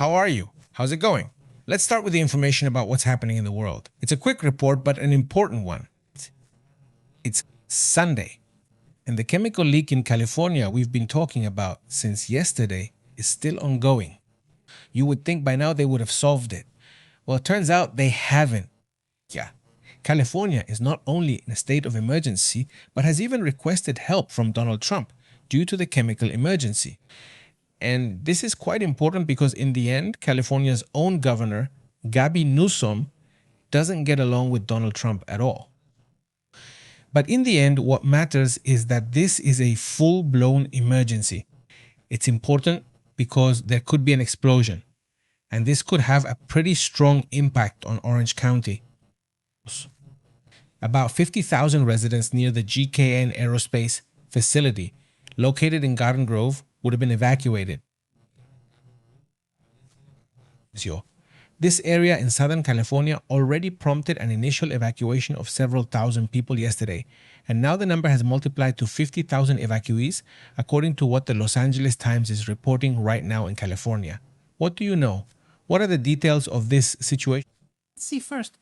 How are you? How's it going? Let's start with the information about what's happening in the world. It's a quick report, but an important one. It's Sunday, and the chemical leak in California we've been talking about since yesterday is still ongoing. You would think by now they would have solved it. Well, it turns out they haven't. Yeah. California is not only in a state of emergency, but has even requested help from Donald Trump due to the chemical emergency. And this is quite important because in the end, California's own governor, Gavin Newsom, doesn't get along with Donald Trump at all. But in the end, what matters is that this is a full-blown emergency. It's important because there could be an explosion, and this could have a pretty strong impact on Orange County. About 50,000 residents near the GKN Aerospace facility, located in Garden Grove, would have been evacuated. This area in Southern California already prompted an initial evacuation of several thousand people yesterday, and now the number has multiplied to 50,000 evacuees, according to what the Los Angeles Times is reporting right now in California. What do you know? What are the details of this situation? Let's see first.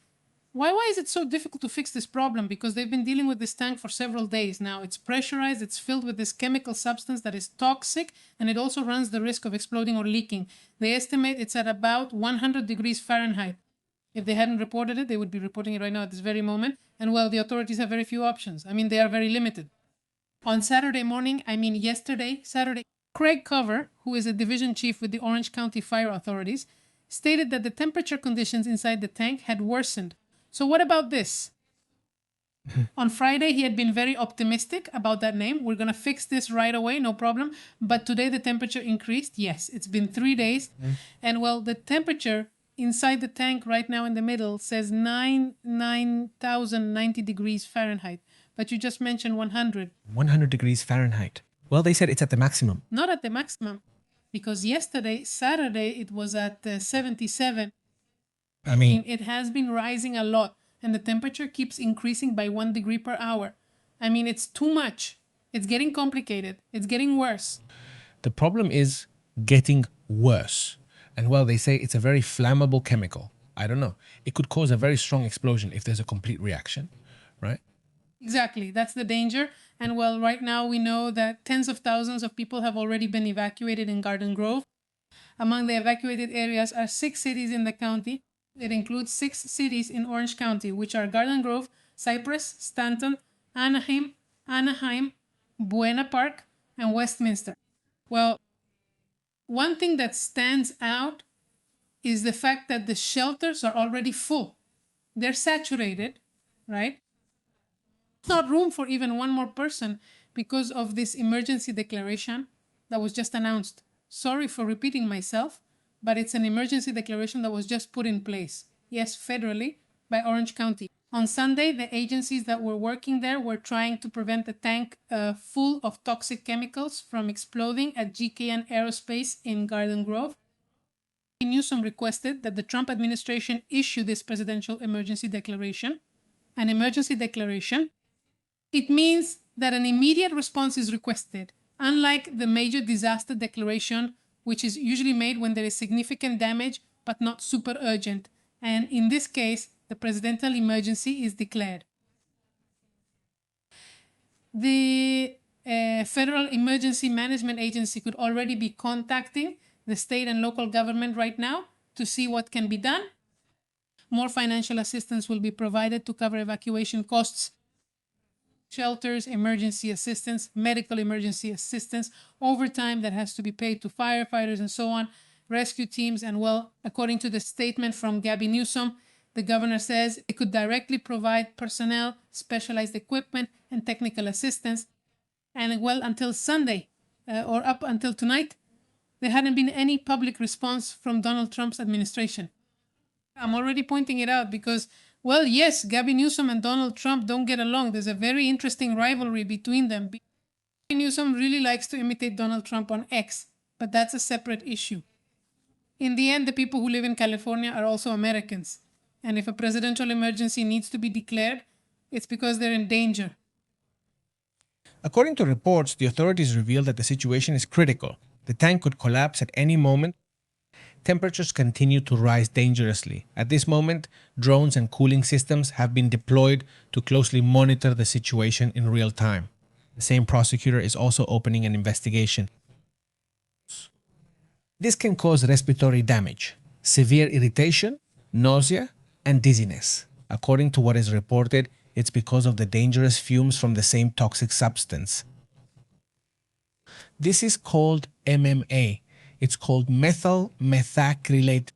Why is it so difficult to fix this problem? Because they've been dealing with this tank for several days now. It's pressurized, it's filled with this chemical substance that is toxic, and it also runs the risk of exploding or leaking. They estimate it's at about 100 degrees Fahrenheit. If they hadn't reported it, they would be reporting it right now at this very moment. And well, the authorities have very few options. They are very limited. On yesterday, Craig Cover, who is a division chief with the Orange County Fire Authorities, stated that the temperature conditions inside the tank had worsened. So what about this? On Friday, he had been very optimistic about that name. We're going to fix this right away, no problem. But today the temperature increased. Yes, it's been 3 days. And well, the temperature inside the tank right now in the middle says 9,090 degrees Fahrenheit. But you just mentioned 100. 100 degrees Fahrenheit. Well, they said it's at the maximum. Not at the maximum. Because yesterday, Saturday, it was at 77. It has been rising a lot, and the temperature keeps increasing by 1 degree per hour. It's too much. It's getting complicated. It's getting worse. The problem is getting worse. And well, they say it's a very flammable chemical. I don't know. It could cause a very strong explosion if there's a complete reaction, right? Exactly. That's the danger. And well, right now we know that tens of thousands of people have already been evacuated in Garden Grove. Among the evacuated areas are 6 cities in the county. It includes 6 cities in Orange County, which are Garden Grove, Cypress, Stanton, Anaheim, Buena Park, and Westminster. Well, one thing that stands out is the fact that the shelters are already full. They're saturated, right? There's not room for even one more person because of this emergency declaration that was just announced. Sorry for repeating myself, but it's an emergency declaration that was just put in place, yes, federally, by Orange County. On Sunday, the agencies that were working there were trying to prevent the tank full of toxic chemicals from exploding at GKN Aerospace in Garden Grove. Newsom requested that the Trump administration issue this presidential emergency declaration. An emergency declaration, it means that an immediate response is requested, unlike the major disaster declaration, which is usually made when there is significant damage, but not super urgent. And in this case, the presidential emergency is declared. The Federal Emergency Management Agency could already be contacting the state and local government right now to see what can be done. More financial assistance will be provided to cover evacuation costs, shelters, emergency assistance, medical emergency assistance, overtime that has to be paid to firefighters and so on, rescue teams, and well, according to the statement from Gavin Newsom, the governor says it could directly provide personnel, specialized equipment, and technical assistance. And well, until Sunday, or up until tonight, there hadn't been any public response from Donald Trump's administration. I'm already pointing it out because, well, yes, Gavin Newsom and Donald Trump don't get along. There's a very interesting rivalry between them. Gavin Newsom really likes to imitate Donald Trump on X, but that's a separate issue. In the end, the people who live in California are also Americans. And if a presidential emergency needs to be declared, it's because they're in danger. According to reports, the authorities revealed that the situation is critical. The tank could collapse at any moment. temperatures continue to rise dangerously. At this moment, drones and cooling systems have been deployed to closely monitor the situation in real time. The same prosecutor is also opening an investigation. This can cause respiratory damage, severe irritation, nausea, and dizziness. According to what is reported, it's because of the dangerous fumes from the same toxic substance. This is called MMA. It's called methyl methacrylate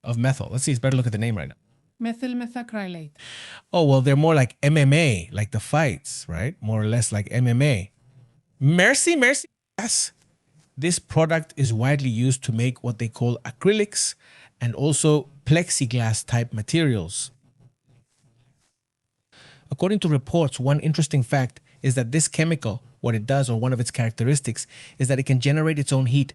of methyl. Let's see, it's better look at the name right now. Methyl methacrylate. Oh, well, they're more like MMA, like the fights, right? More or less like MMA. Mercy. Yes. This product is widely used to make what they call acrylics and also plexiglass type materials. According to reports, one interesting fact is that this chemical, what it does, or one of its characteristics, is that it can generate its own heat.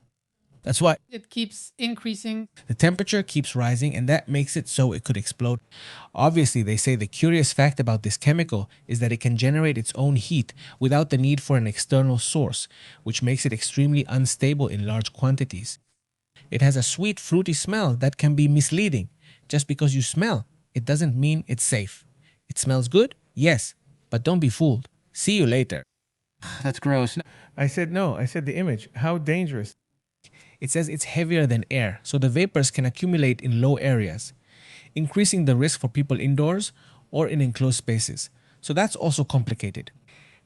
That's why It keeps increasing. the temperature keeps rising, and that makes it so it could explode. Obviously, they say the curious fact about this chemical is that it can generate its own heat without the need for an external source, which makes it extremely unstable in large quantities. It has a sweet, fruity smell that can be misleading. Just because you smell, it doesn't mean it's safe. It smells good? Yes, but don't be fooled. See you later. That's gross. I said no. I said the image. How dangerous. It says it's heavier than air, so the vapors can accumulate in low areas, increasing the risk for people indoors or in enclosed spaces. So that's also complicated.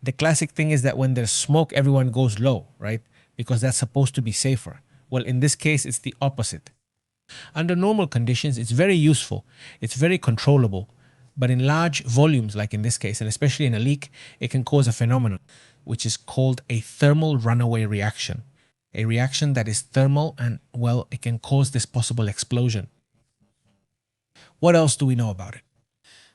The classic thing is that when there's smoke, everyone goes low, right? Because that's supposed to be safer. Well, in this case, it's the opposite. Under normal conditions, it's very useful. It's very controllable. But in large volumes, like in this case, and especially in a leak, it can cause a phenomenon, which is called a thermal runaway reaction. A reaction that is thermal and, well, it can cause this possible explosion. What else do we know about it?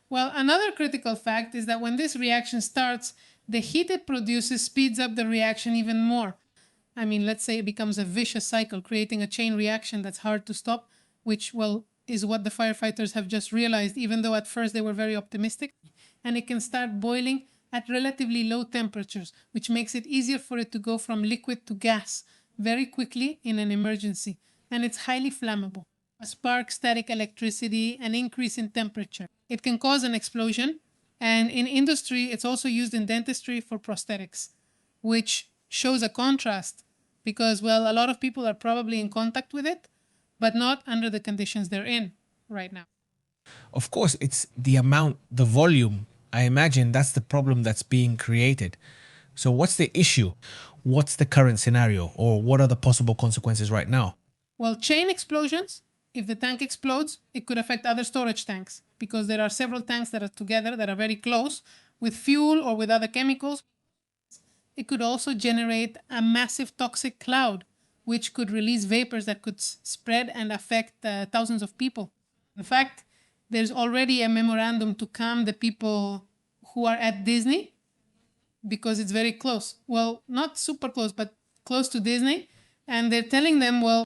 Well, another critical fact is that when this reaction starts, the heat it produces speeds up the reaction even more. I mean, let's say it becomes a vicious cycle, creating a chain reaction that's hard to stop, which, well, is what the firefighters have just realized, even though at first they were very optimistic. And it can start boiling at relatively low temperatures, which makes it easier for it to go from liquid to gas very quickly in an emergency. And it's highly flammable. A spark, static electricity, an increase in temperature. It can cause an explosion. And in industry, it's also used in dentistry for prosthetics, which shows a contrast because, well, a lot of people are probably in contact with it, but not under the conditions they're in right now. Of course, it's the amount, the volume. I imagine that's the problem that's being created. So what's the issue? What's the current scenario? Or what are the possible consequences right now? Well, chain explosions, if the tank explodes, it could affect other storage tanks because there are several tanks that are together that are very close with fuel or with other chemicals. It could also generate a massive toxic cloud, which could release vapors that could spread and affect thousands of people. In fact, there's already a memorandum to calm the people who are at Disney because it's very close. Well, not super close, but close to Disney. And they're telling them, well,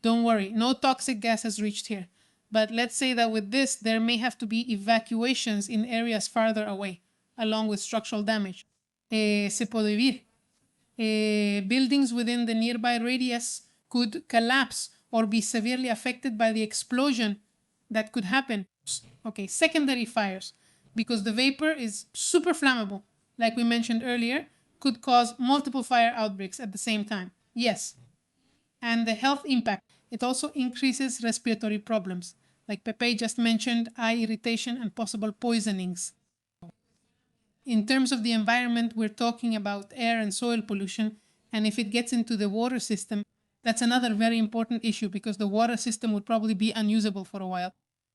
don't worry, no toxic gas has reached here. But let's say that with this, there may have to be evacuations in areas farther away, along with structural damage. Se puede vivir. Buildings within the nearby radius could collapse or be severely affected by the explosion that could happen. Okay, secondary fires, because the vapor is super flammable, like we mentioned earlier, could cause multiple fire outbreaks at the same time. Yes. And the health impact, it also increases respiratory problems, like Pepe just mentioned, eye irritation and possible poisonings. In terms of the environment, we're talking about air and soil pollution, and if it gets into the water system, that's another very important issue because the water system would probably be unusable for a while.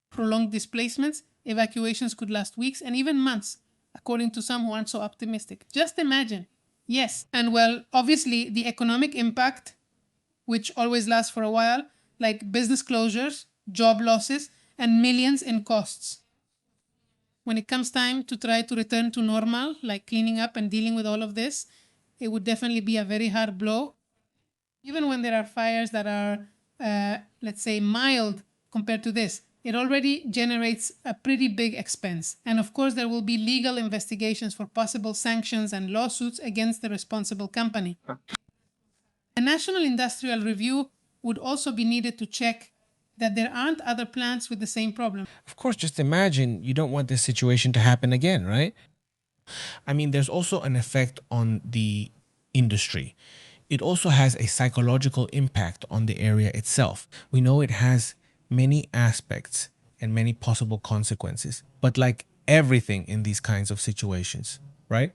Prolonged displacements, evacuations could last weeks and even months, according to some who aren't so optimistic. Just imagine. Yes. And well, obviously, the economic impact, which always lasts for a while, like business closures, job losses, and millions in costs. When it comes time to try to return to normal, like cleaning up and dealing with all of this, it would definitely be a very hard blow. Even when there are fires that are, let's say, mild compared to this, it already generates a pretty big expense. And of course, there will be legal investigations for possible sanctions and lawsuits against the responsible company. A national industrial review would also be needed to check that there aren't other plants with the same problem. Of course, just imagine you don't want this situation to happen again, right? I mean, there's also an effect on the industry. It also has a psychological impact on the area itself. We know it has many aspects and many possible consequences, but like everything in these kinds of situations, right?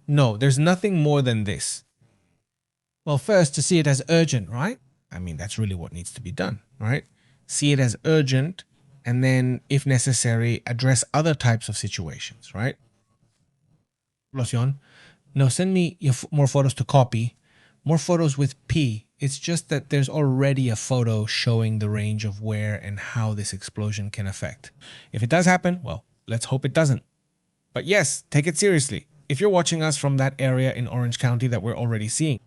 No, there's nothing more than this. Well, first, to see it as urgent, right? I mean, that's really what needs to be done, right? See it as urgent, and then, if necessary, address other types of situations, right? Loción. No, send me more photos to copy. More photos with P. It's just that there's already a photo showing the range of where and how this explosion can affect. If it does happen, well, let's hope it doesn't. But yes, take it seriously. If you're watching us from that area in Orange County that we're already seeing,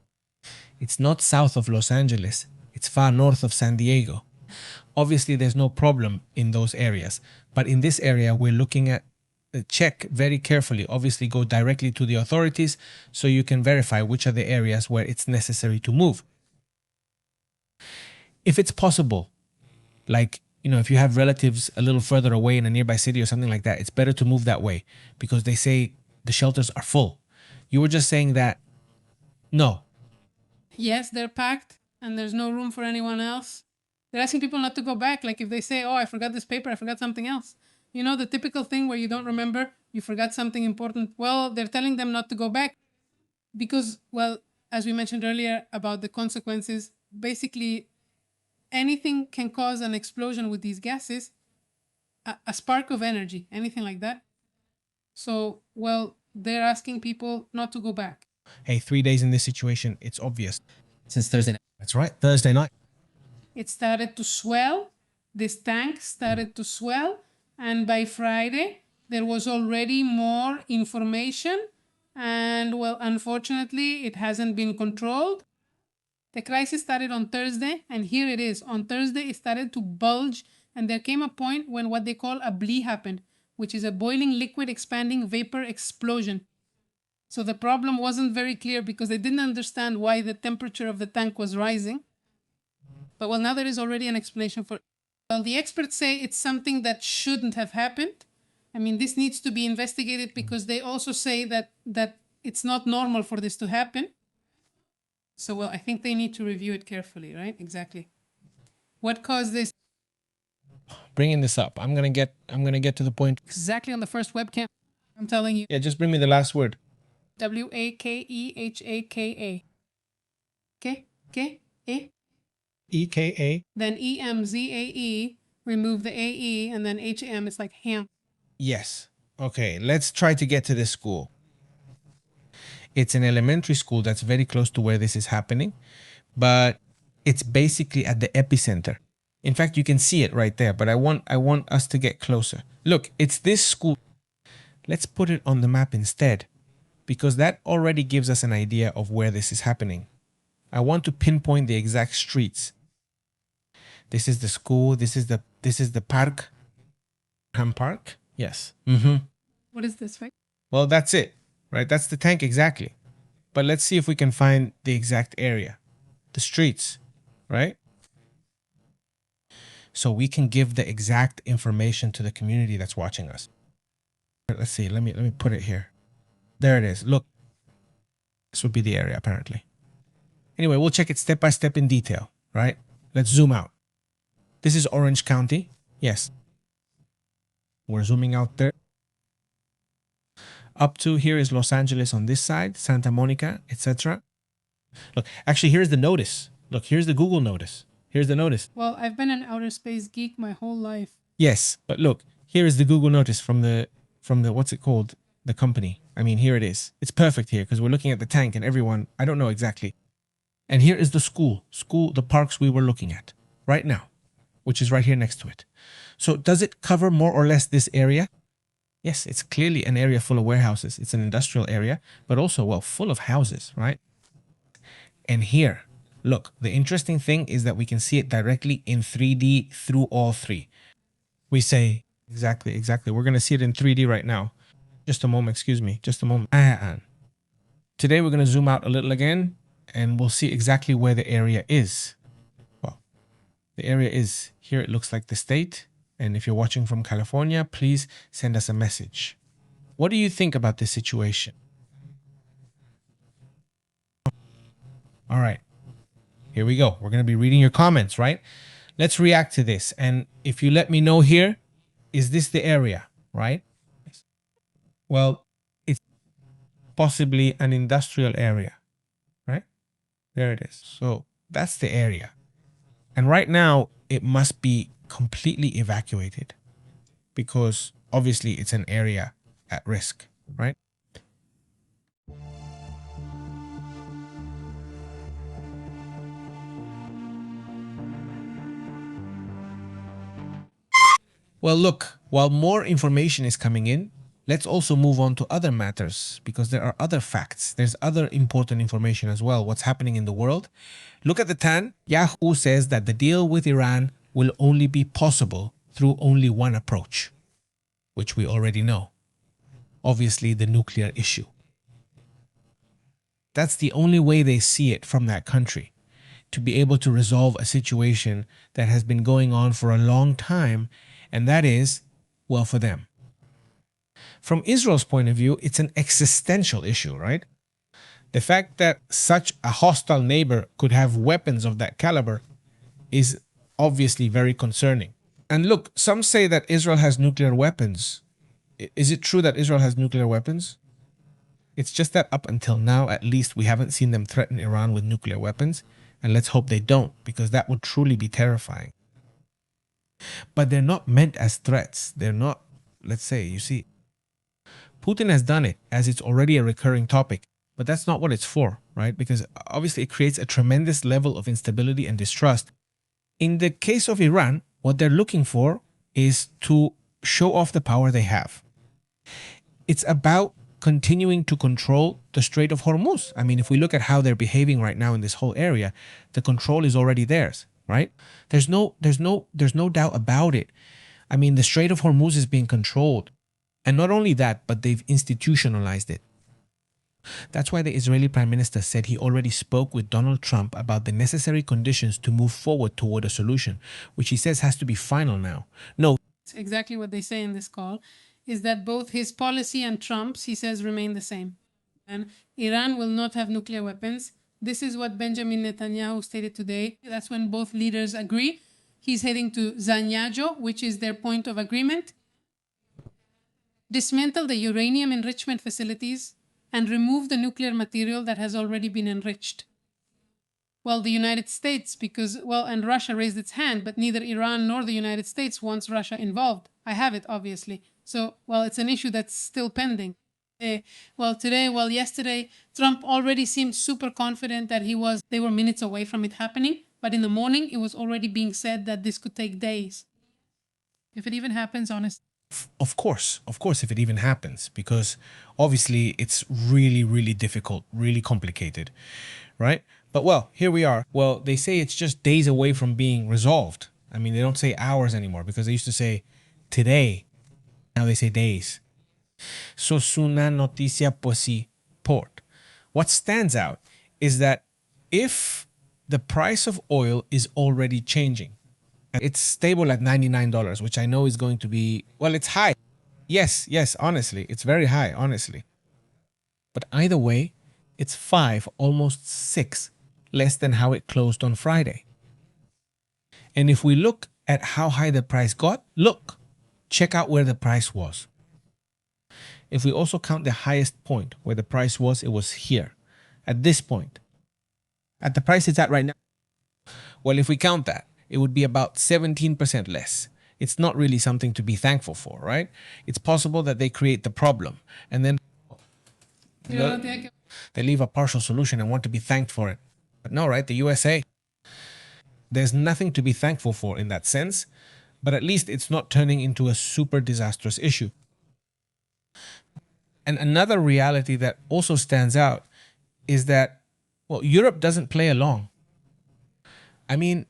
it's not south of Los Angeles. It's far north of San Diego. Obviously, there's no problem in those areas. But in this area, we're looking at check very carefully. Obviously, go directly to the authorities so you can verify which are the areas where it's necessary to move. If it's possible, like, if you have relatives a little further away in a nearby city or something like that, it's better to move that way because they say the shelters are full. You were just saying that, no. Yes, they're packed and there's no room for anyone else. They're asking people not to go back. Like if they say, oh, I forgot this paper, I forgot something else. You know, the typical thing where you don't remember, you forgot something important. Well, they're telling them not to go back because, well, as we mentioned earlier about the consequences, basically anything can cause an explosion with these gases, a spark of energy, anything like that. So, well, they're asking people not to go back. Hey, 3 days in this situation, it's obvious. Since Thursday night. That's right, Thursday night. It started to swell. This tank started to swell. And by Friday, there was already more information. And well, unfortunately, it hasn't been controlled. The crisis started on Thursday, and here it is. On Thursday, it started to bulge, and there came a point when what they call a BLE happened, which is a boiling liquid expanding vapor explosion. So the problem wasn't very clear because they didn't understand why the temperature of the tank was rising. But well, now there is already an explanation for it. Well, the experts say it's something that shouldn't have happened. I mean, this needs to be investigated because they also say that it's not normal for this to happen. So, well, I think they need to review it carefully, right? Exactly. What caused this? Bringing this up, I'm gonna get to the point. Exactly on the first webcam. I'm telling you. Yeah, just bring me the last word. WAKEHAKA. Okay? Okay? A? EKA. Then EMZAE. Remove the AE, and then HAM. It's like ham. Yes. Okay, let's try to get to this school. It's an elementary school that's very close to where this is happening, but it's basically at the epicenter. In fact, you can see it right there, but I want us to get closer. Look, it's this school. Let's put it on the map instead, because that already gives us an idea of where this is happening. I want to pinpoint the exact streets. This is the school. This is the park. Ham Park? Yes. What is this, right? Well, that's it, right? That's the tank exactly. But let's see if we can find the exact area. The streets, right? So we can give the exact information to the community that's watching us. Let's see. Let me put it here. There it is. Look. This would be the area, apparently. Anyway, we'll check it step by step in detail, right? Let's zoom out. This is Orange County. Yes. We're zooming out there. Up to here is Los Angeles on this side, Santa Monica, etc. Look, actually, here's the notice. Look, here's the Google notice. Here's the notice. Well, I've been an outer space geek my whole life. Yes, but look, here is the Google notice from the what's it called? The company. I mean, here it is. It's perfect here because we're looking at the tank and everyone, I don't know exactly. And here is the school, the parks we were looking at right now, which is right here next to it. So does it cover more or less this area? Yes, it's clearly an area full of warehouses. It's an industrial area, but also, well, full of houses, right? And here, look, the interesting thing is that we can see it directly in 3D through all three. We say, exactly. We're going to see it in 3D right now. Just a moment, excuse me, just a moment. Today, we're going to zoom out a little again, and we'll see exactly where the area is. Well, The area is here. It looks like the state. And if you're watching from California, please send us a message. What do you think about this situation? All right, here we go. We're going to be reading your comments, right? Let's react to this. And if you let me know here, is this the area, right? Well, it's possibly an industrial area, right? There it is. So that's the area. And right now, it must be completely evacuated because obviously it's an area at risk, right? Well, look, while more information is coming in, let's also move on to other matters because there are other facts. There's other important information as well. What's happening in the world? Look at the TAN. Yahoo says that the deal with Iran will only be possible through only one approach, which we already know. Obviously, the nuclear issue. That's the only way they see it from that country, to be able to resolve a situation that has been going on for a long time, and that is, well, for them. From Israel's point of view, it's an existential issue, right? The fact that such a hostile neighbor could have weapons of that caliber is obviously very concerning. And look, some say that Israel has nuclear weapons. Is it true that Israel has nuclear weapons? It's just that up until now, at least, we haven't seen them threaten Iran with nuclear weapons. And let's hope they don't, because that would truly be terrifying. But they're not meant as threats. They're not, let's say, you see, Putin has done it as it's already a recurring topic, but that's not what it's for, right? Because obviously it creates a tremendous level of instability and distrust. In the case of Iran, what they're looking for is to show off the power they have. It's about continuing to control the Strait of Hormuz. I mean, if we look at how they're behaving right now in this whole area, the control is already theirs, right? There's no doubt about it. I mean, the Strait of Hormuz is being controlled. And not only that, but they've institutionalized it. That's why the Israeli Prime Minister said he already spoke with Donald Trump about the necessary conditions to move forward toward a solution, which he says has to be final now. No. It's exactly what they say in this call, is that both his policy and Trump's, he says, remain the same. And Iran will not have nuclear weapons. This is what Benjamin Netanyahu stated today. That's when both leaders agree. He's heading to Zanyajo, which is their point of agreement. Dismantle the uranium enrichment facilities and remove the nuclear material that has already been enriched. Well, the United States, and Russia raised its hand, but neither Iran nor the United States wants Russia involved. I have it, obviously. So, it's an issue that's still pending. Yesterday, Trump already seemed super confident that they were minutes away from it happening. But in the morning, it was already being said that this could take days. If it even happens, honestly. Of course, if it even happens, because obviously it's really, really difficult, really complicated, right? But here we are. Well, they say it's just days away from being resolved. I mean, they don't say hours anymore because they used to say today. Now they say days. So una noticia posi port. What stands out is that if the price of oil is already changing, it's stable at $99, which I know is going to be, it's high. Yes, honestly, it's very high, honestly. But either way, it's 5, almost 6, less than how it closed on Friday. And if we look at how high the price got, check out where the price was. If we also count the highest point where the price was, it was here, at this point. At the price it's at right now. Well, if we count that, it would be about 17% less. It's not really something to be thankful for, right? It's possible that they create the problem and then they leave a partial solution and want to be thanked for it. But no, right? The USA, there's nothing to be thankful for in that sense, but at least it's not turning into a super disastrous issue. And another reality that also stands out is that, Europe doesn't play along. I mean,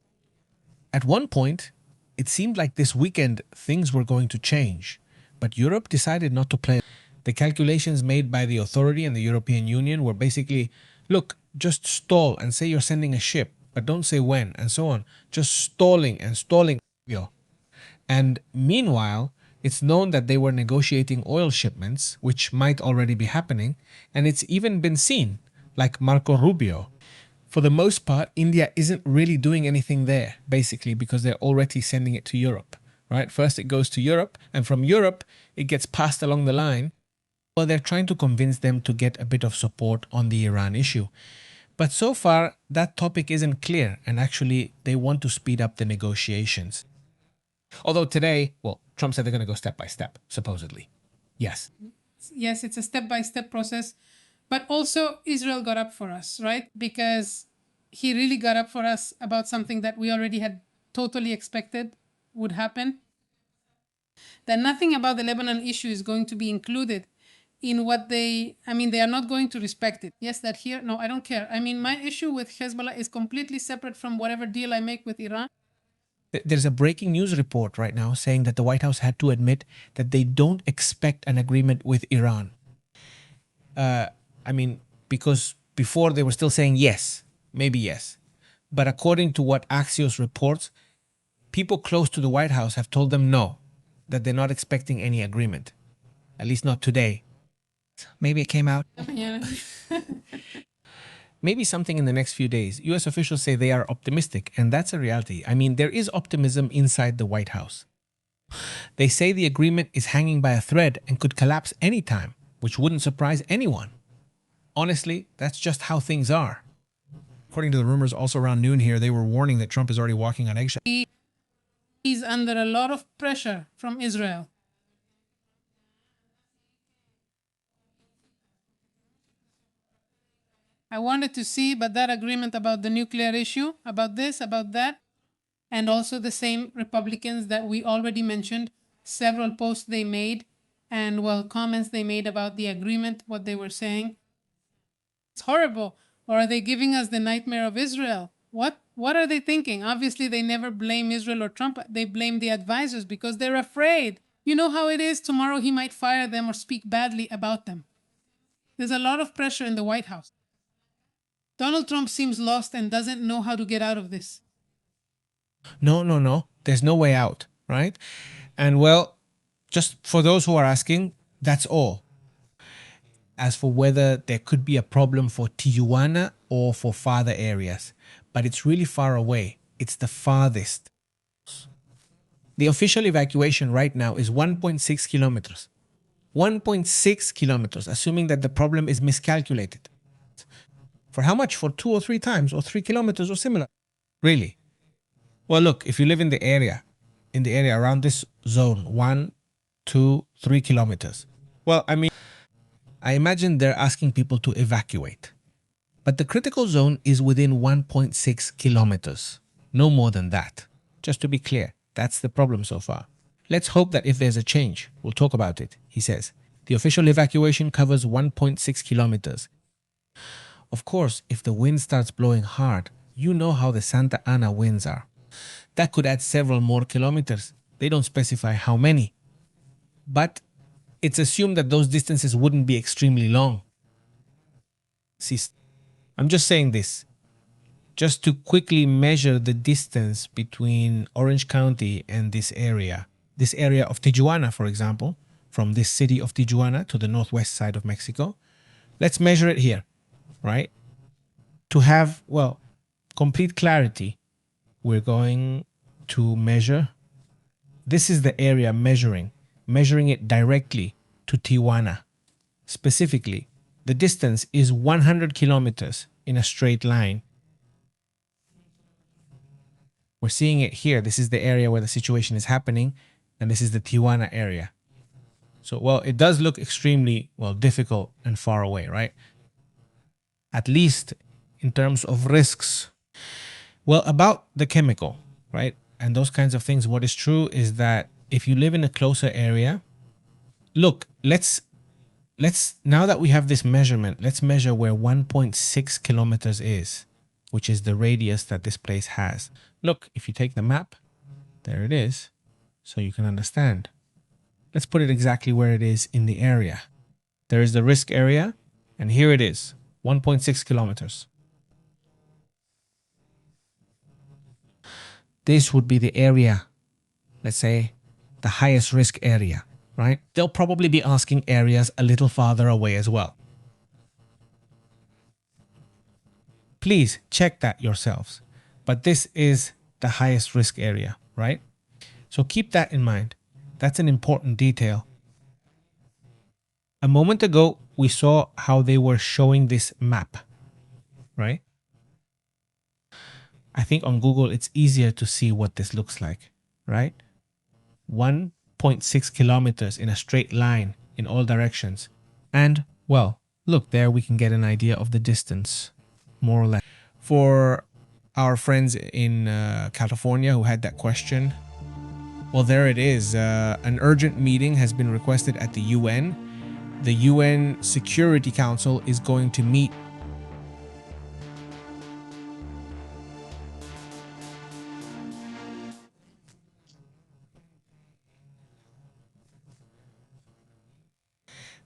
at one point, it seemed like this weekend things were going to change, but Europe decided not to play. The calculations made by the authority and the European Union were basically, just stall and say you're sending a ship. but don't say when, and so on. Just stalling and stalling. And meanwhile, it's known that they were negotiating oil shipments, which might already be happening, and it's even been seen, like Marco Rubio. For the most part, India isn't really doing anything there, basically, because they're already sending it to Europe, right? First it goes to Europe, and from Europe, it gets passed along the line. Well, they're trying to convince them to get a bit of support on the Iran issue. But so far, that topic isn't clear, and actually, they want to speed up the negotiations. Although today, well, Trump said they're going to go step by step, supposedly. Yes. Yes, it's a step-by-step process. But also, Israel got up for us, right? Because he really got up for us about something that we already had totally expected would happen. That nothing about the Lebanon issue is going to be included in what they are not going to respect it. Yes, that here, no, I don't care. I mean, my issue with Hezbollah is completely separate from whatever deal I make with Iran. There's a breaking news report right now saying that the White House had to admit that they don't expect an agreement with Iran. Because before they were still saying yes, maybe yes. But according to what Axios reports, people close to the White House have told them no, that they're not expecting any agreement. At least not today. Maybe it came out. Yeah. Maybe something in the next few days. US officials say they are optimistic, and that's a reality. I mean, there is optimism inside the White House. They say the agreement is hanging by a thread and could collapse anytime, which wouldn't surprise anyone. Honestly, that's just how things are. According to the rumors, also around noon here, they were warning that Trump is already walking on eggshells. He's under a lot of pressure from Israel. I wanted to see, but that agreement about the nuclear issue, about this, about that, and also the same Republicans that we already mentioned, several posts they made, and well, comments they made about the agreement, what they were saying. It's horrible. Or are they giving us the nightmare of Israel? What are they thinking? Obviously, they never blame Israel or Trump. They blame the advisors because they're afraid. You know how it is. Tomorrow he might fire them or speak badly about them. There's a lot of pressure in the White House. Donald Trump seems lost and doesn't know how to get out of this. No. There's no way out, right? And well, just for those who are asking, that's all. As for whether there could be a problem for Tijuana or for farther areas, but it's really far away. It's the farthest. The official evacuation right now is 1.6 kilometers. 1.6 kilometers, assuming that the problem is miscalculated. For how much? For 2 or 3 times or 3 kilometers or similar? Really? Well, look, if you live in the area around this zone, 1, 2, 3 kilometers. Well, I imagine they're asking people to evacuate. But the critical zone is within 1.6 kilometers. No more than that. Just to be clear, that's the problem so far. Let's hope that if there's a change, we'll talk about it, he says. The official evacuation covers 1.6 kilometers. Of course, if the wind starts blowing hard, you know how the Santa Ana winds are. That could add several more kilometers. They don't specify how many. But it's assumed that those distances wouldn't be extremely long. See, I'm just saying this, just to quickly measure the distance between Orange County and this area of Tijuana, for example, from this city of Tijuana to the northwest side of Mexico. Let's measure it here, right? To have, well, complete clarity, we're going to measure. This is the area measuring it directly to Tijuana. Specifically, the distance is 100 kilometers in a straight line. We're seeing it here. This is the area where the situation is happening, and this is the Tijuana area. So, well, it does look extremely, well, difficult and far away, right? At least in terms of risks. Well, about the chemical, right? And those kinds of things, what is true is that if you live in a closer area, look, let's now that we have this measurement, let's measure where 1.6 kilometers is, which is the radius that this place has. Look, if you take the map, there it is, so you can understand. Let's put it exactly where it is in the area. There is the risk area, and here it is, 1.6 kilometers. this would be the area, let's say, the highest risk area, right? They'll probably be asking areas a little farther away as well. Please check that yourselves. But this is the highest risk area, right? So keep that in mind. That's an important detail. A moment ago, we saw how they were showing this map, right? I think on Google, it's easier to see what this looks like, right? 1.6 kilometers in a straight line in all directions. And, well, look, there we can get an idea of the distance, more or less. For our friends in California who had that question, well, there it is. An urgent meeting has been requested at the UN. The UN Security Council is going to meet.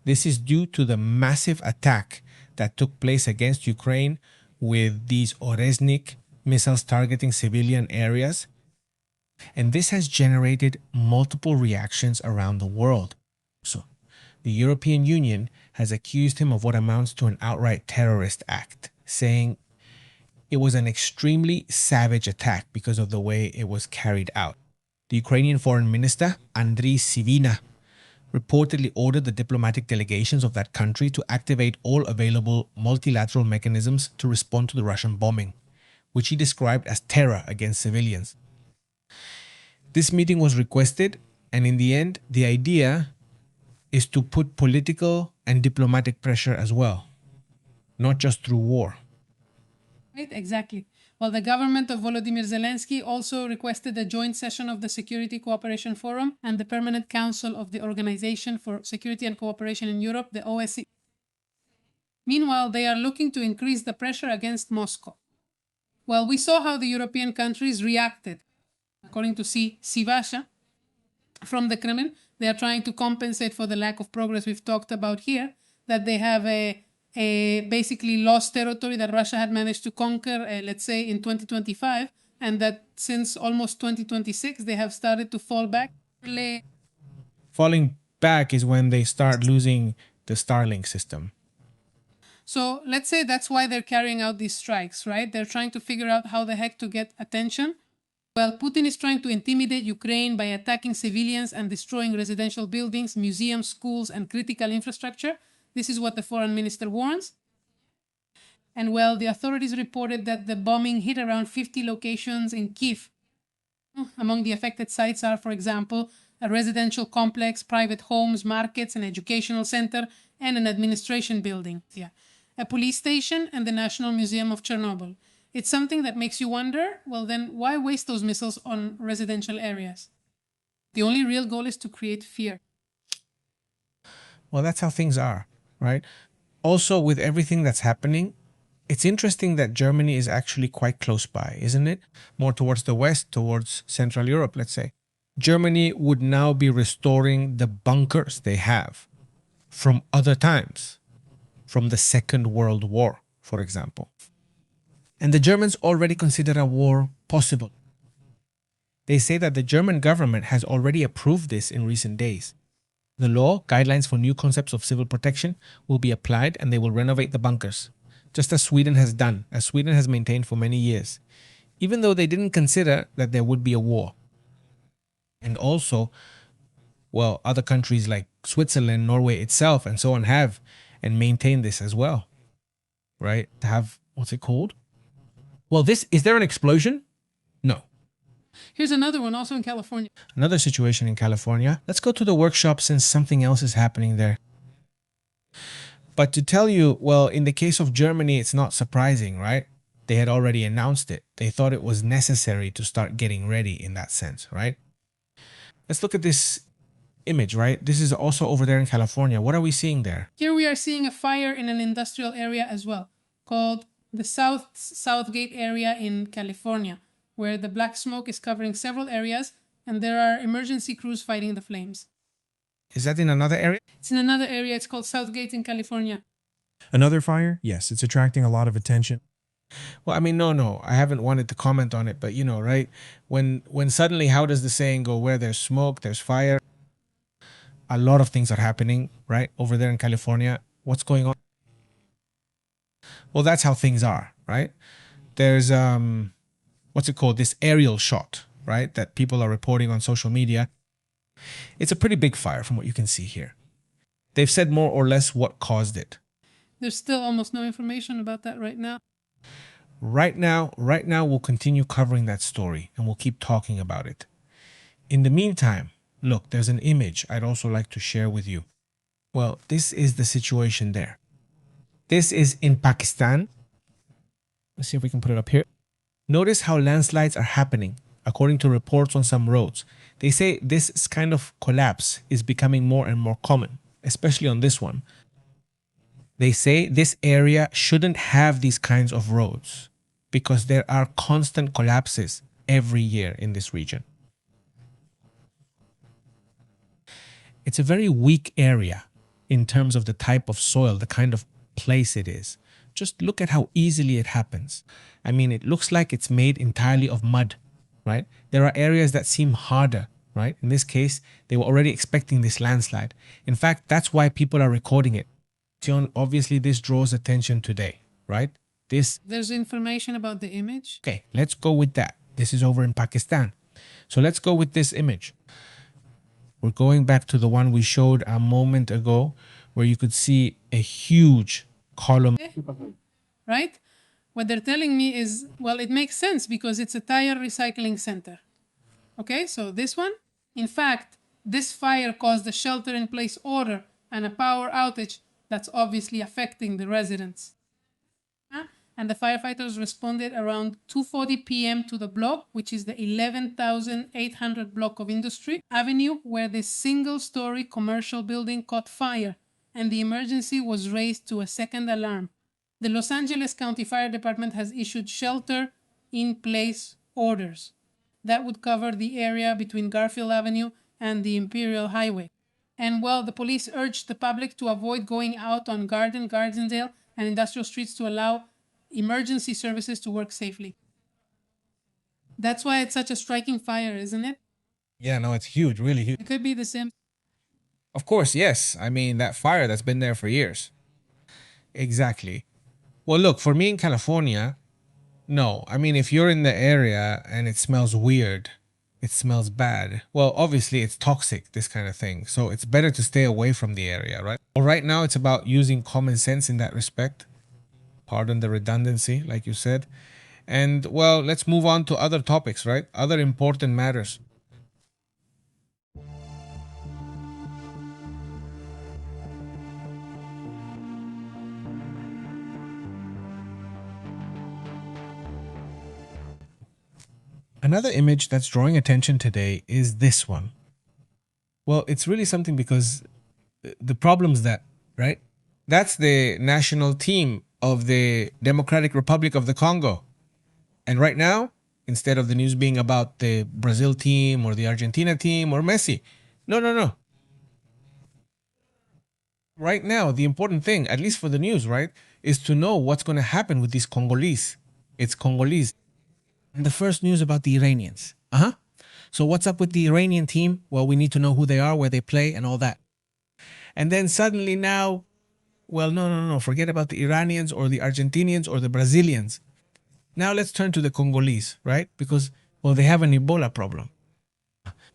This is due to the massive attack that took place against Ukraine with these Oresnik missiles targeting civilian areas. And this has generated multiple reactions around the world. So, the European Union has accused him of what amounts to an outright terrorist act, saying it was an extremely savage attack because of the way it was carried out. The Ukrainian Foreign Minister, Andriy Sivina, reportedly ordered the diplomatic delegations of that country to activate all available multilateral mechanisms to respond to the Russian bombing, which he described as terror against civilians. This meeting was requested, and in the end, the idea is to put political and diplomatic pressure as well, not just through war. Right, exactly. Well, the government of Volodymyr Zelensky also requested a joint session of the Security Cooperation Forum and the Permanent Council of the Organization for Security and Cooperation in Europe, the OSCE. Meanwhile, they are looking to increase the pressure against Moscow. Well, we saw how the European countries reacted. According to Sivasha, from the Kremlin, they are trying to compensate for the lack of progress we've talked about here, that they have a basically lost territory that Russia had managed to conquer, let's say, in 2025, and that since almost 2026, they have started to fall back. Falling back is when they start losing the Starlink system. So let's say that's why they're carrying out these strikes, right? They're trying to figure out how the heck to get attention. Well, Putin is trying to intimidate Ukraine by attacking civilians and destroying residential buildings, museums, schools, and critical infrastructure. This is what the foreign minister warns. And well, the authorities reported that the bombing hit around 50 locations in Kyiv. Among the affected sites are, for example, a residential complex, private homes, markets, an educational center, and an administration building. Yeah. A police station and the National Museum of Chernobyl. It's something that makes you wonder, well then, why waste those missiles on residential areas? The only real goal is to create fear. Well, that's how things are, right? Also, with everything that's happening, it's interesting that Germany is actually quite close by, isn't it? More towards the west, towards Central Europe, let's say. Germany would now be restoring the bunkers they have from other times, from the Second World War, for example. And the Germans already consider a war possible. They say that the German government has already approved this in recent days. The law, guidelines for new concepts of civil protection, will be applied and they will renovate the bunkers, just as Sweden has done, as Sweden has maintained for many years, even though they didn't consider that there would be a war. And also, well, other countries like Switzerland, Norway itself, and so on have and maintain this as well, right? To have, what's it called? Well, is there an explosion? No. Here's another one, also in California. Another situation in California. Let's go to the workshop since something else is happening there. But to tell you, well, in the case of Germany, it's not surprising, right? They had already announced it. They thought it was necessary to start getting ready in that sense, right? Let's look at this image, right? This is also over there in California. What are we seeing there? Here we are seeing a fire in an industrial area as well, called the Southgate area in California, where the black smoke is covering several areas and there are emergency crews fighting the flames. Is that in another area? It's in another area. It's called Southgate in California. Another fire? Yes, it's attracting a lot of attention. Well, I mean, no, I haven't wanted to comment on it, but you know, right? When suddenly, how does the saying go? Where there's smoke, there's fire. A lot of things are happening, right, over there in California. What's going on? Well, that's how things are, right? There's what's it called? This aerial shot, right? That people are reporting on social media. It's a pretty big fire from what you can see here. They've said more or less what caused it. There's still almost no information about that right now. Right now, we'll continue covering that story and we'll keep talking about it. In the meantime, look, there's an image I'd also like to share with you. Well, this is the situation there. This is in Pakistan. Let's see if we can put it up here. Notice how landslides are happening, according to reports on some roads. They say this kind of collapse is becoming more and more common, especially on this one. They say this area shouldn't have these kinds of roads because there are constant collapses every year in this region. It's a very weak area in terms of the type of soil, the kind of place it is. Just look at how easily it happens. I mean, it looks like it's made entirely of mud, right? There are areas that seem harder, right? In this case, they were already expecting this landslide. In fact, that's why people are recording it. Obviously, this draws attention today, right? There's information about the image. Okay, let's go with that. This is over in Pakistan. So let's go with this image. We're going back to the one we showed a moment ago where you could see a huge column. Right? What they're telling me is, well, it makes sense because it's a tire recycling center. Okay, so this one, in fact, this fire caused a shelter-in-place order and a power outage that's obviously affecting the residents. And the firefighters responded around 2:40 p.m. to the block, which is the 11,800 block of Industry Avenue, where this single-story commercial building caught fire, and the emergency was raised to a second alarm. The Los Angeles County Fire Department has issued shelter-in-place orders that would cover the area between Garfield Avenue and the Imperial Highway. And well, the police urged the public to avoid going out on Gardendale, and industrial streets to allow emergency services to work safely. That's why it's such a striking fire, isn't it? Yeah, no, it's huge, really huge. It could be the same. Of course, yes. I mean, that fire that's been there for years. Exactly. Well, look, for me in California, no. I mean, if you're in the area and it smells weird, it smells bad. Well, obviously it's toxic, this kind of thing. So it's better to stay away from the area, right? Well, right now it's about using common sense in that respect. Pardon the redundancy, like you said. And well, let's move on to other topics, right? Other important matters. Another image that's drawing attention today is this one. Well, it's really something because the problems that, right? That's the national team of the Democratic Republic of the Congo. And right now, instead of the news being about the Brazil team or the Argentina team or Messi, no. Right now, the important thing, at least for the news, right, is to know what's going to happen with these Congolese. It's Congolese. And the first news about the Iranians. So what's up with the Iranian team? Well, we need to know who they are, where they play, and all that. And then suddenly now, well, no. Forget about the Iranians or the Argentinians or the Brazilians. Now let's turn to the Congolese, right? Because, well, they have an Ebola problem.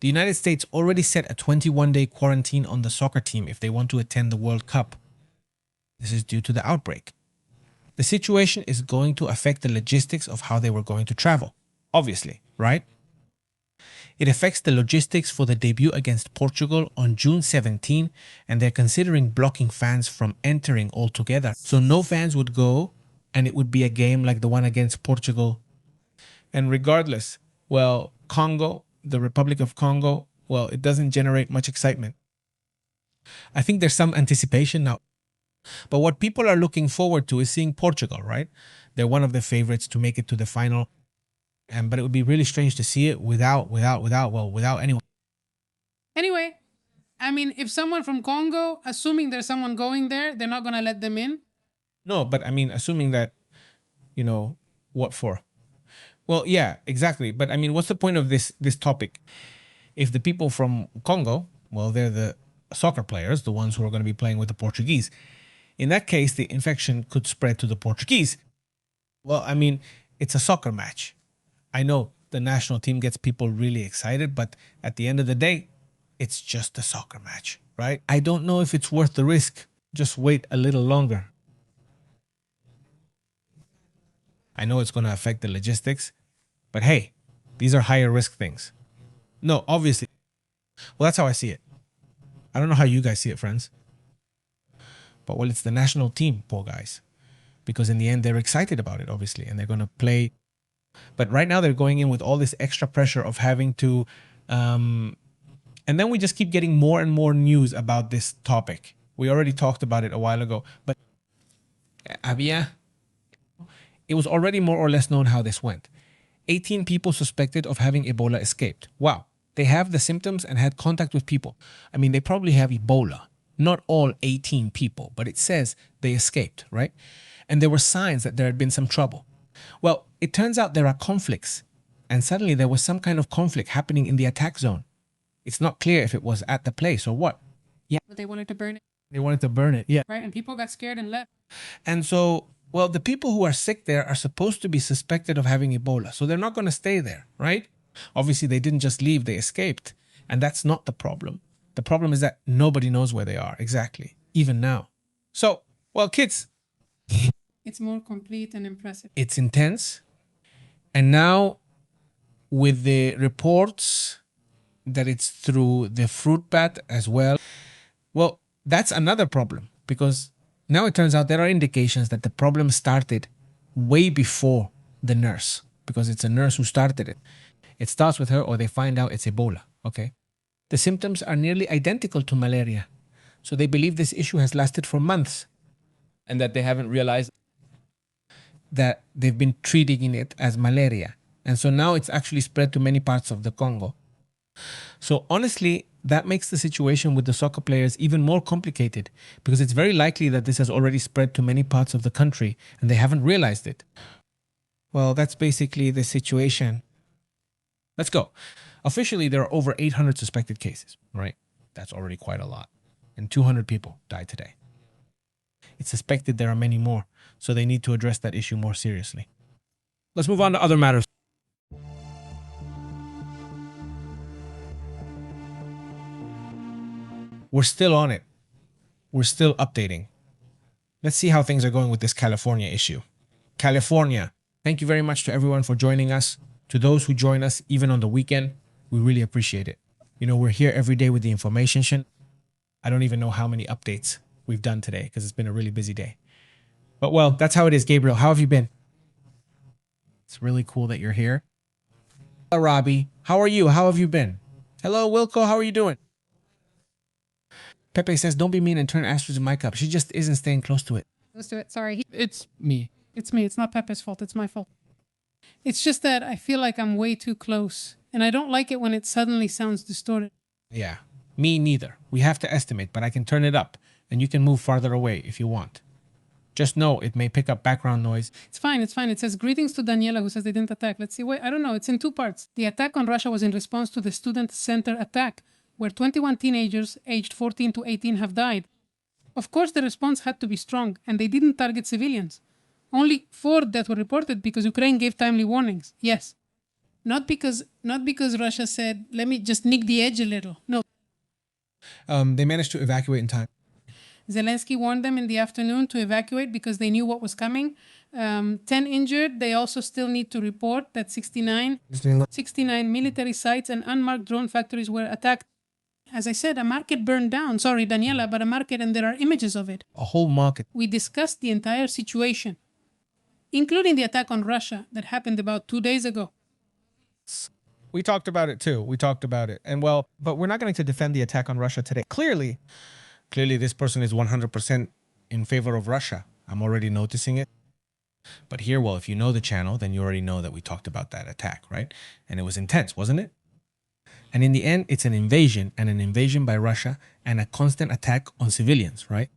The United States already set a 21-day quarantine on the soccer team if they want to attend the World Cup. This is due to the outbreak. The situation is going to affect the logistics of how they were going to travel, obviously, right? It affects the logistics for the debut against Portugal on June 17, and they're considering blocking fans from entering altogether. So no fans would go, and it would be a game like the one against Portugal. And regardless, well, Congo, the Republic of Congo, well, it doesn't generate much excitement. I think there's some anticipation now. But what people are looking forward to is seeing Portugal, right? They're one of the favorites to make it to the final. But it would be really strange to see it without anyone. Anyway, I mean, if someone from Congo, assuming there's someone going there, they're not going to let them in. No, but I mean, assuming that, What for? Well, yeah, exactly. But I mean, what's the point of this topic? If the people from Congo, well, they're the soccer players, the ones who are going to be playing with the Portuguese. In that case, the infection could spread to the Portuguese. Well, I mean, it's a soccer match. I know the national team gets people really excited, but at the end of the day, it's just a soccer match, right? I don't know if it's worth the risk. Just wait a little longer. I know it's going to affect the logistics, but hey, these are higher risk things. No, obviously. Well, that's how I see it. I don't know how you guys see it, friends. But well, it's the national team, poor guys. Because in the end, they're excited about it, obviously, and they're going to play. But right now, they're going in with all this extra pressure of having to. And then we just keep getting more and more news about this topic. We already talked about it a while ago. But it was already more or less known how this went. 18 people suspected of having Ebola escaped. Wow. They have the symptoms and had contact with people. I mean, they probably have Ebola. Not all 18 people, but it says they escaped, right? And there were signs that there had been some trouble. Well, it turns out there are conflicts. And suddenly there was some kind of conflict happening in the attack zone. It's not clear if it was at the place or what. Yeah. But they wanted to burn it, They wanted to burn it. Yeah. right? And people got scared and left. And so, well, the people who are sick there are supposed to be suspected of having Ebola. So they're not going to stay there, right? Obviously, they didn't just leave, they escaped. And that's not the problem. The problem is that nobody knows where they are exactly, even now. So, well, kids, It's more complete and impressive. it's intense. And now, with the reports that it's through the fruit bat as well, well, that's another problem because now it turns out there are indications that the problem started way before the nurse because it's a nurse who started it. It starts with her or they find out it's Ebola, okay? The symptoms are nearly identical to malaria. So they believe this issue has lasted for months and that they haven't realized that they've been treating it as malaria. And so now it's actually spread to many parts of the Congo. So honestly, that makes the situation with the soccer players even more complicated because it's very likely that this has already spread to many parts of the country and they haven't realized it. Well, that's basically the situation. Let's go. Officially, there are over 800 suspected cases, right? That's already quite a lot. And 200 people died today. It's suspected there are many more, so they need to address that issue more seriously. Let's move on to other matters. We're still on it. We're still updating. Let's see how things are going with this California issue. California, thank you very much to everyone for joining us. To those who join us, even on the weekend, we really appreciate it. You know, we're here every day with the information. I don't even know how many updates we've done today because it's been a really busy day. But well, that's how it is, Gabriel. How have you been? It's really cool that you're here. Hello, Robbie. How are you? How have you been? Hello, Wilco. How are you doing? Pepe says, don't be mean and turn Astrid's mic up. She just isn't staying close to it. Let's do it. Sorry. It's me. It's me. It's not Pepe's fault. It's my fault. It's just that I feel like I'm way too close. And I don't like it when it suddenly sounds distorted. Yeah, me neither. We have to estimate, but I can turn it up and you can move farther away if you want. Just know it may pick up background noise. It's fine. It's fine. It says, greetings to Daniela, who says they didn't attack. Let's see. Wait, I don't know. It's in two parts. The attack on Russia was in response to the student center attack, where 21 teenagers aged 14 to 18 have died. Of course, the response had to be strong, and they didn't target civilians. Only 4 deaths were reported because Ukraine gave timely warnings. Yes. Not because Russia said, let me just nick the edge a little. No. They managed to evacuate in time. Zelensky warned them in the afternoon to evacuate because they knew what was coming. 10 injured. They also still need to report that 69 military sites and unmarked drone factories were attacked. As I said, a market burned down. Sorry, Daniela, but a market, and there are images of it. A whole market. We discussed the entire situation, including the attack on Russia that happened about 2 days ago. We talked about it too. We talked about it. And well, but we're not going to defend the attack on Russia today. Clearly, this person is 100% in favor of Russia. I'm already noticing it. But here, well, if you know the channel, then you already know that we talked about that attack, right? And it was intense, wasn't it? And in the end, it's an invasion, and an invasion by Russia and a constant attack on civilians, right?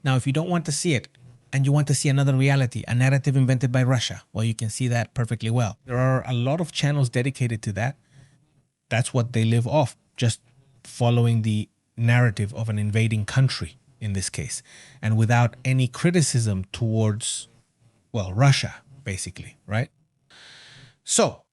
Now, if you don't want to see it, and you want to see another reality, a narrative invented by Russia. Well, you can see that perfectly well. There are a lot of channels dedicated to that. That's what they live off, just following the narrative of an invading country in this case, and without any criticism towards, well, Russia, basically, right? So,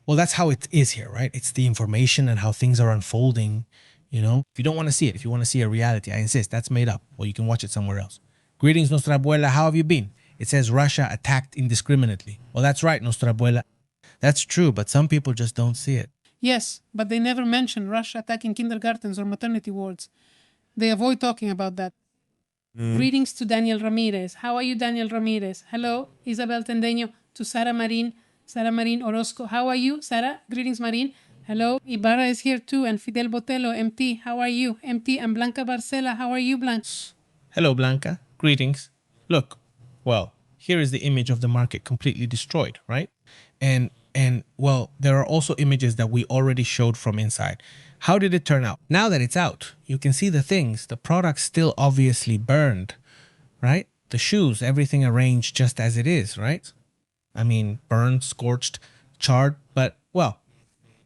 well, that's how it is here, right? It's the information and how things are unfolding, you know? If you don't want to see it, if you want to see a reality, I insist, that's made up. Well, you can watch it somewhere else. Greetings, Nostra Abuela. How have you been? It says Russia attacked indiscriminately. Well, that's right, Nostra Abuela. That's true, but some people just don't see it. Yes, but they never mention Russia attacking kindergartens or maternity wards. They avoid talking about that. Greetings to Daniel Ramirez. How are you, Daniel Ramirez? Hello, Isabel Tendeño. To Sara Marin Orozco. How are you, Sara? Greetings, Marin. Hello, Ibarra is here too, and Fidel Botelo, MT. How are you, MT? And Blanca Barcela. How are you, Blanca? Hello, Blanca. Greetings. Look, well, here is the image of the market completely destroyed, right? And well, there are also images that we already showed from inside. How did it turn out? Now that it's out, you can see the things. The product's still obviously burned, right? The shoes, everything arranged just as it is, right? I mean, burned, scorched, charred, but, well,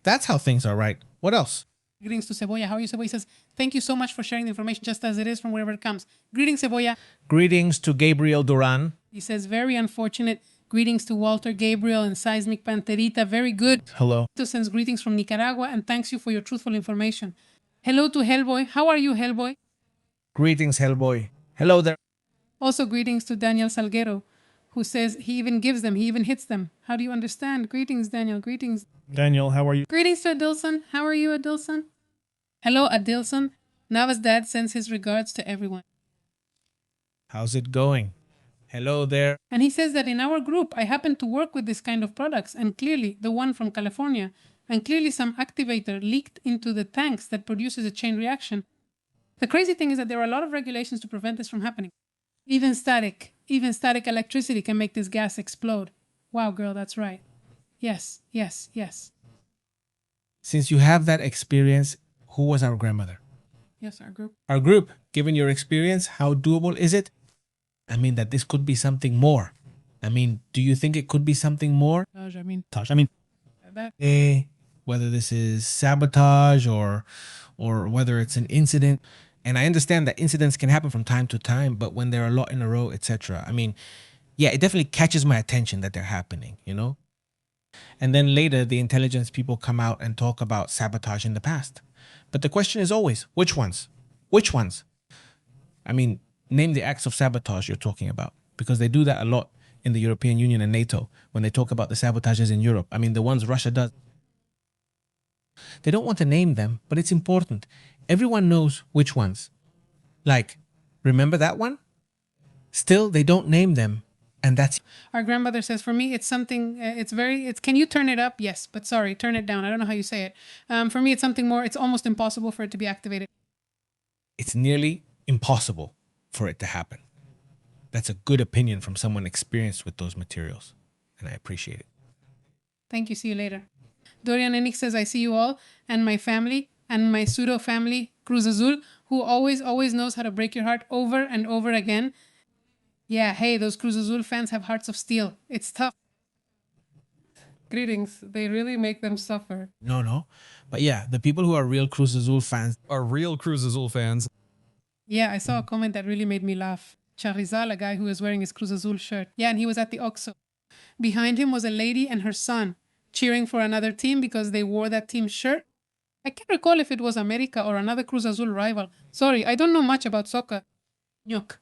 that's how things are, right? What else? Greetings to Cebolla. How are you, Cebolla? He says, thank you so much for sharing the information just as it is from wherever it comes. Greetings, Cebolla. Greetings to Gabriel Duran. He says, very unfortunate. Greetings to Walter Gabriel and Seismic Panterita. Very good. Hello. He sends greetings from Nicaragua and thanks you for your truthful information. Hello to Hellboy. How are you, Hellboy? Greetings, Hellboy. Hello there. Also, greetings to Daniel Salguero, who says he even gives them, he even hits them. How do you understand? Greetings, Daniel. Greetings. Daniel, how are you? Greetings to Adilson. How are you, Adilson? Hello, Adilson. Nava's dad sends his regards to everyone. How's it going? Hello there. And he says that in our group, I happen to work with this kind of products, and clearly the one from California, and clearly some activator leaked into the tanks that produces a chain reaction. The crazy thing is that there are a lot of regulations to prevent this from happening. Even static electricity can make this gas explode. Wow, girl, that's right. Yes, yes, yes. Since you have that experience, who was our grandmother? Yes, our group. Our group, given your experience, how doable is it? I mean, that this could be something more. I mean, do you think it could be something more? That, Whether this is sabotage or whether it's an incident. And I understand that incidents can happen from time to time, but when there are a lot in a row, etc. I mean, yeah, it definitely catches my attention that they're happening, you know? And then later, the intelligence people come out and talk about sabotage in the past. But the question is always, which ones? Which ones? I mean, name the acts of sabotage you're talking about, because they do that a lot in the European Union and NATO when they talk about the sabotages in Europe. I mean, the ones Russia does. They don't want to name them, but it's important. Everyone knows which ones. Like, remember that one? Still, they don't name them. And that's... Our grandmother says, for me, it's something, can you turn it up? Yes, but sorry, turn it down. I don't know how you say it. For me, it's something more, it's almost impossible for it to be activated. It's nearly impossible for it to happen. That's a good opinion from someone experienced with those materials. And I appreciate it. Thank you. See you later. Dorian Enik says, I see you all and my family and my pseudo family, Cruz Azul, who always knows how to break your heart over and over again. Yeah, hey, those Cruz Azul fans have hearts of steel. It's tough. Greetings. They really make them suffer. No. But yeah, the people who are real Cruz Azul fans are real Cruz Azul fans. Yeah, I saw a comment that really made me laugh. Charizal, a guy who was wearing his Cruz Azul shirt. Yeah, and he was at the Oxxo. Behind him was a lady and her son cheering for another team because they wore that team's shirt. I can't recall if it was America or another Cruz Azul rival. Sorry, I don't know much about soccer. Nyok.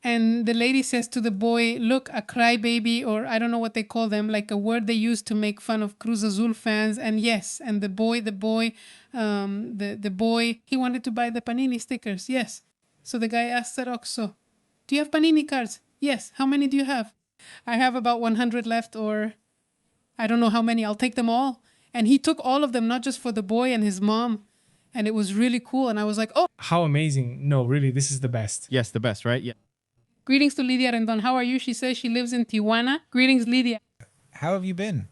And the lady says to the boy, look, a crybaby, or I don't know what they call them, like a word they use to make fun of Cruz Azul fans. And yes, and the boy, he wanted to buy the Panini stickers. Yes. So the guy asked at Oxxo, do you have Panini cards? Yes. How many do you have? I have about 100 left, or I don't know how many. I'll take them all. And he took all of them, not just for the boy and his mom. And it was really cool. And I was like, oh. How amazing. No, really, this is the best. Yes, the best, right? Yeah. Greetings to Lydia Rendon. How are you? She says she lives in Tijuana. Greetings, Lydia. How have you been?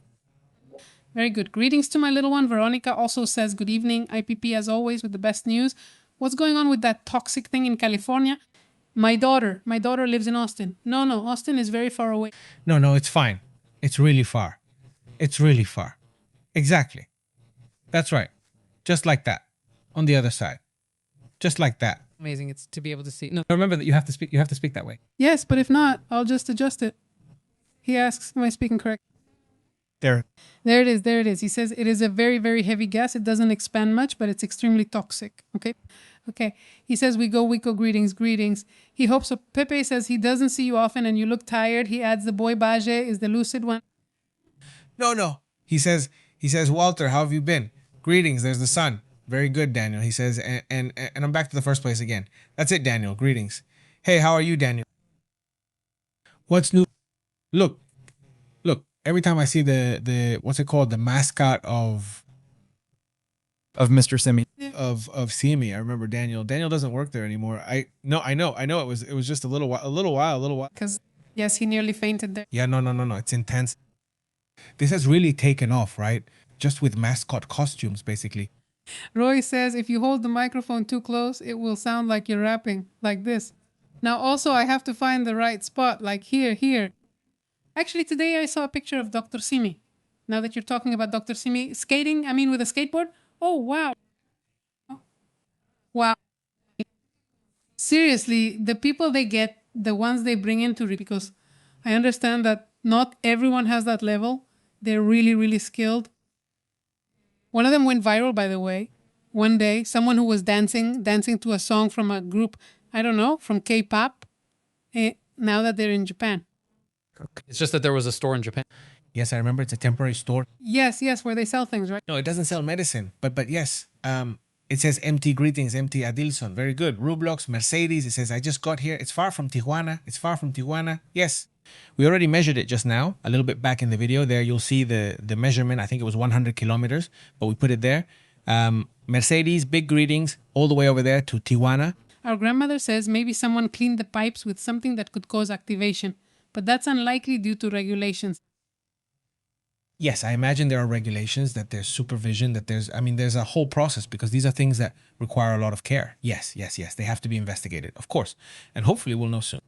Very good. Greetings to my little one. Veronica also says good evening. IPP as always with the best news. What's going on with that toxic thing in California? My daughter lives in Austin. No, Austin is very far away. No, it's fine. It's really far. It's really far. Exactly. That's right. Just like that. On the other side. Just like that. Amazing. It's to be able to see. No, Remember that you have to speak that way. Yes, but if not, I'll just adjust it. He asks, am I speaking correct? There. There it is. He says it is a very, very heavy gas. It doesn't expand much, but it's extremely toxic. Okay. He says we go greetings. He hopes so. Pepe says he doesn't see you often and you look tired. He adds the boy Baje is the lucid one. No. He says, Walter, how have you been? Greetings, there's the sun. Very good, Daniel. He says, and I'm back to the first place again. That's it, Daniel. Greetings. Hey, how are you, Daniel? What's new? Look. Every time I see the what's it called? The mascot of Mr. Simi. of Simi. I remember Daniel. Daniel doesn't work there anymore. I know. It was just a little while. Because, yes, he nearly fainted there. Yeah, no. It's intense. This has really taken off, right? Just with mascot costumes, basically. Roy says if you hold the microphone too close, it will sound like you're rapping, like this. Now, also, I have to find the right spot, like here. Actually, today I saw a picture of Dr. Simi. Now that you're talking about Dr. Simi skating, with a skateboard. Oh, wow. Wow. Seriously, the people they get, the ones they bring into because I understand that not everyone has that level. They're really, really skilled. One of them went viral, by the way. One day, someone who was dancing to a song from a group, I don't know, from K-pop, now that they're in Japan. It's just that there was a store in Japan. Yes, I remember. It's a temporary store. Yes, where they sell things, right? No, it doesn't sell medicine, but yes. It says MT greetings, MT Adilson. Very good. Roblox, Mercedes. It says I just got here. It's far from Tijuana. Yes. We already measured it just now, a little bit back in the video. There you'll see the measurement. I think it was 100 kilometers, but we put it there. Mercedes, big greetings all the way over there to Tijuana. Our grandmother says maybe someone cleaned the pipes with something that could cause activation, but that's unlikely due to regulations. Yes, I imagine there are regulations, that there's supervision, that there's a whole process because these are things that require a lot of care. Yes. They have to be investigated, of course. And hopefully we'll know soon.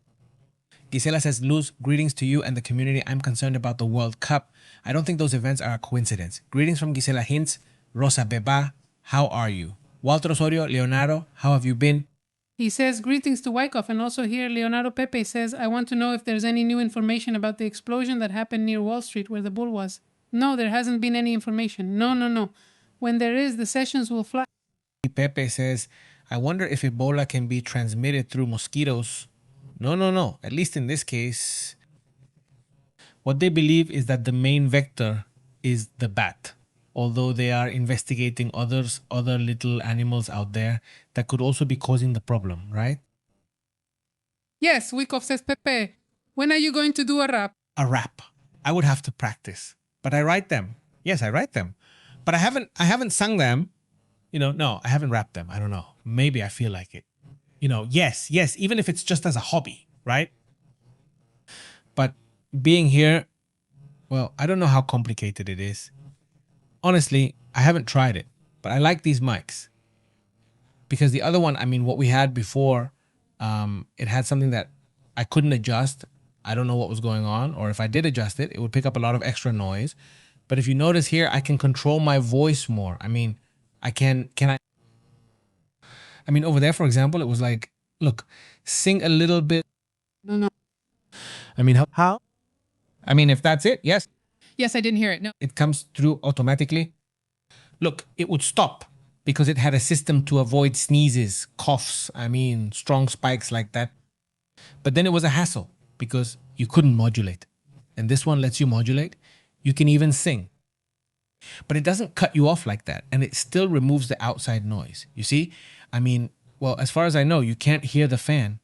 Gisela says, Luz, greetings to you and the community. I'm concerned about the World Cup. I don't think those events are a coincidence. Greetings from Gisela Hintz, Rosa Beba. How are you? Walter Osorio, Leonardo, how have you been? He says, greetings to Wyckoff. And also here, Leonardo Pepe says, I want to know if there's any new information about the explosion that happened near Wall Street where the bull was. No, there hasn't been any information. No. When there is, the sessions will fly. Pepe says, I wonder if Ebola can be transmitted through mosquitoes. No. At least in this case, what they believe is that the main vector is the bat. Although they are investigating other little animals out there that could also be causing the problem, right? Yes, Wyckoff says, Pepe, when are you going to do a rap? A rap. I would have to practice. But I write them. Yes, I write them. But I haven't sung them. No, I haven't rapped them. I don't know. Maybe I feel like it. Yes, even if it's just as a hobby, right? But being here, well, I don't know how complicated it is. Honestly, I haven't tried it, but I like these mics. Because the other one, what we had before, it had something that I couldn't adjust. I don't know what was going on, or if I did adjust it, it would pick up a lot of extra noise. But if you notice here, I can control my voice more. Over there, for example, it was like, look, sing a little bit. No. How? If that's it, yes. Yes, I didn't hear it. No. It comes through automatically. Look, it would stop because it had a system to avoid sneezes, coughs, strong spikes like that. But then it was a hassle because you couldn't modulate. And this one lets you modulate. You can even sing. But it doesn't cut you off like that. And it still removes the outside noise. You see? As far as I know, you can't hear the fan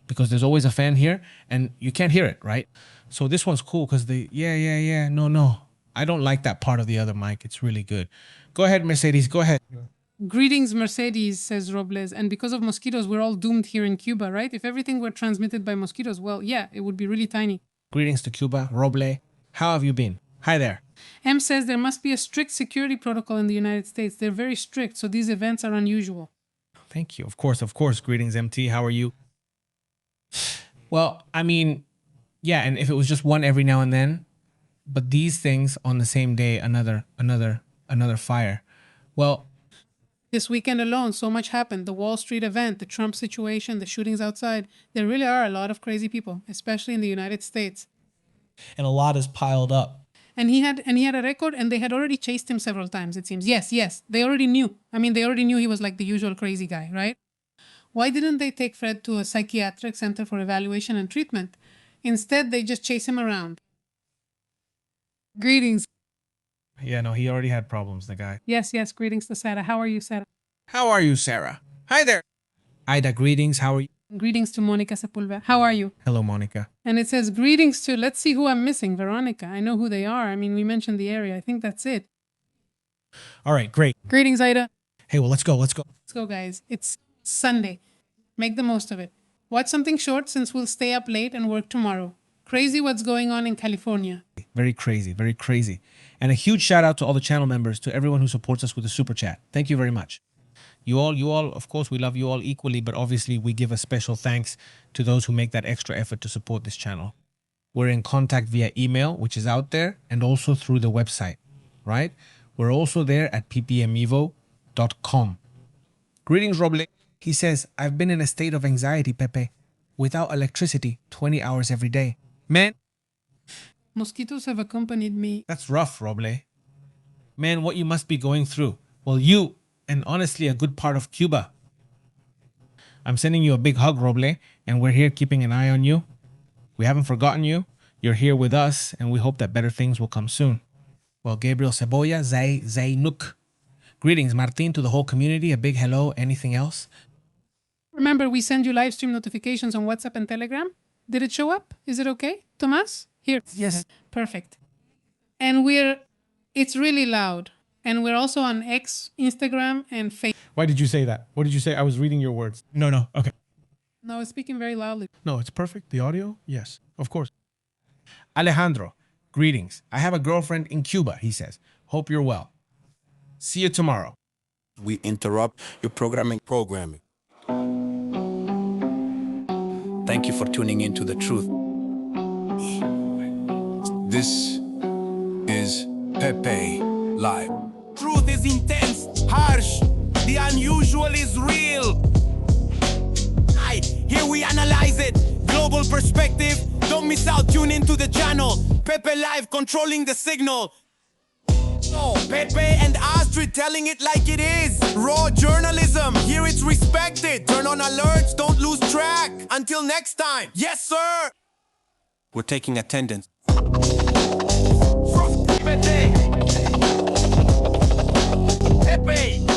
because there's always a fan here and you can't hear it, right? So this one's cool because no. I don't like that part of the other mic. It's really good. Go ahead, Mercedes. Go ahead. Greetings, Mercedes, says Robles. And because of mosquitoes, we're all doomed here in Cuba, right? If everything were transmitted by mosquitoes, well, yeah, it would be really tiny. Greetings to Cuba. Roble, how have you been? Hi there. M says there must be a strict security protocol in the United States. They're very strict, so these events are unusual. Thank you. Of course. Greetings, MT. How are you? Well, I mean, yeah, and if it was just one every now and then, but these things on the same day, another fire. Well, This weekend alone, so much happened. The Wall Street event, the Trump situation, the shootings outside. There really are a lot of crazy people, especially in the United States. And a lot is piled up. And he had a record, and they had already chased him several times, it seems. Yes, they already knew. I mean, they already knew he was like the usual crazy guy, right? Why didn't they take Fred to a psychiatric center for evaluation and treatment? Instead, they just chase him around. Greetings. yeah, no, he already had problems, the guy. Yes, greetings to Sarah. How are you, Sarah? How are you, Sarah? Hi there. Ida, greetings. How are you? Greetings to Monica Sepulveda. How are you? Hello, Monica. And it says greetings to, let's see who I'm missing, Veronica. I know who they are. I mean, we mentioned the area. I think that's it. All right, great. Greetings, Ida. Hey, well, let's go. Let's go, guys. It's Sunday. Make the most of it. Watch something short since we'll stay up late and work tomorrow. Crazy what's going on in California. Very crazy, very crazy. And a huge shout out to all the channel members, to everyone who supports us with a super chat. Thank you very much. You all, of course, we love you all equally, but obviously we give a special thanks to those who make that extra effort to support this channel. We're in contact via email, which is out there, and also through the website, right? We're also there at ppmevo.com. Greetings, Roble. He says, I've been in a state of anxiety, Pepe, without electricity 20 hours every day. Man, Mosquitoes have accompanied me. that's rough, Roble. Man, what you must be going through. Well, you, and honestly a good part of Cuba. I'm sending you a big hug, Roble, and we're here keeping an eye on you. We haven't forgotten you. You're here with us, and we hope that better things will come soon. Well, Gabriel Cebolla, Zaynuk. Greetings, Martin, to the whole community. A big hello. Anything else? Remember, we send you live stream notifications on WhatsApp and Telegram. Did it show up? Is it okay, Tomas? Here. Yes. Perfect. And it's really loud. And we're also on X, Instagram, and Facebook. Why did you say that? What did you say? I was reading your words. No. Okay. No, it's speaking very loudly. No, it's perfect. The audio? Yes, of course. Alejandro, greetings. I have a girlfriend in Cuba, he says. Hope you're well. See you tomorrow. We interrupt your programming. Thank you for tuning in to The Truth. This is Pepe Live. Truth is intense, harsh. The unusual is real. Here we analyze it. Global perspective. Don't miss out. Tune into the channel. Pepe Live controlling the signal. Pepe and Astrid telling it like it is. Raw journalism. Here it's respected. Turn on alerts. Don't lose track. Until next time. Yes, sir. We're taking attendance. Pepe.